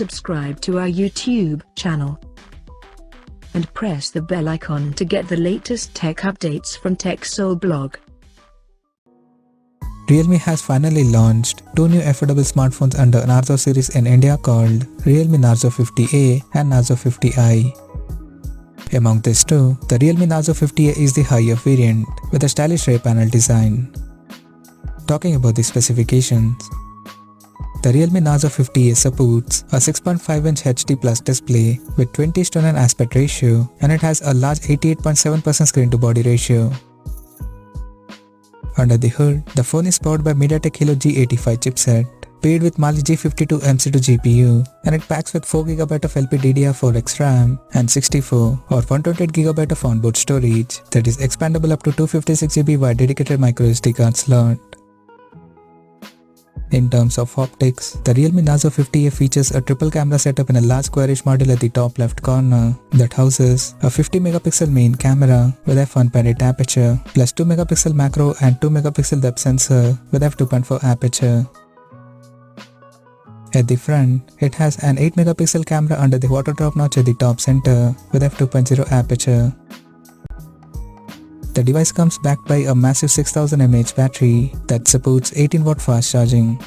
subscribe to our YouTube channel and press the bell icon to get the latest tech updates from TechSole Blog. Realme has finally launched two new affordable smartphones under Narzo series in India called Realme Narzo 50A and Narzo 50i. Among these two, the Realme Narzo 50A is the higher variant with a stylish rear panel design. Talking about the specifications, the Realme Narzo 50A supports a 6.5-inch HD Plus display with 20:9 aspect ratio, and it has a large 88.7% screen-to-body ratio. Under the hood, the phone is powered by MediaTek Helio G85 chipset, paired with Mali G52 MC2 GPU, and it packs with 4GB of LPDDR4X RAM and 64 or 128GB of onboard storage that is expandable up to 256GB via dedicated microSD card slot. In terms of optics, the Realme Narzo 50A features a triple camera setup in a large squarish model at the top left corner that houses a 50MP main camera with f1.8 aperture plus 2MP macro and 2MP depth sensor with f2.4 aperture. At the front, it has an 8MP camera under the water drop notch at the top center with f2.0 aperture. The device comes backed by a massive 6000 mAh battery that supports 18W fast charging.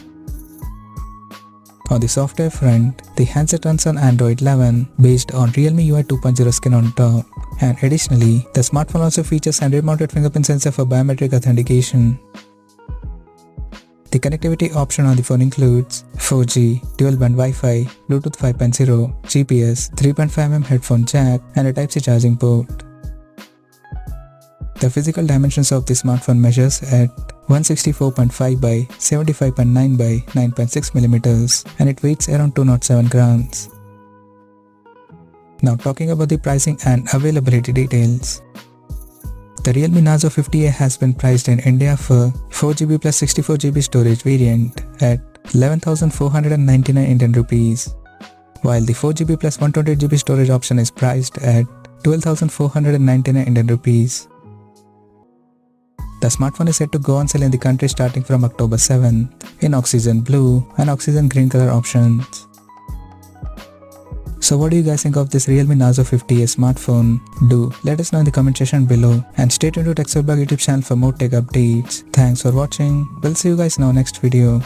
On the software front, the handset runs on Android 11 based on Realme UI 2.0 skin on top, and additionally, the smartphone also features Android-mounted fingerprint sensor for biometric authentication. The connectivity option on the phone includes 4G, dual-band Wi-Fi, Bluetooth 5.0, GPS, 3.5mm headphone jack, and a Type-C charging port. The physical dimensions of the smartphone measures at 164.5 by 75.9 by 9.6mm, and it weighs around 207 grams. Now talking about the pricing and availability details. The Realme Narzo 50A has been priced in India for 4GB plus 64GB storage variant at 11,499 Indian rupees, while the 4GB plus 128GB storage option is priced at 12,499 Indian rupees. The smartphone is set to go on sale in the country starting from October 7th in Oxygen Blue and Oxygen Green color options. So what do you guys think of this Realme Narzo 50A smartphone? Do let us know in the comment section below, and stay tuned to TechSole Blog YouTube channel for more tech updates. Thanks for watching. We'll see you guys in our next video.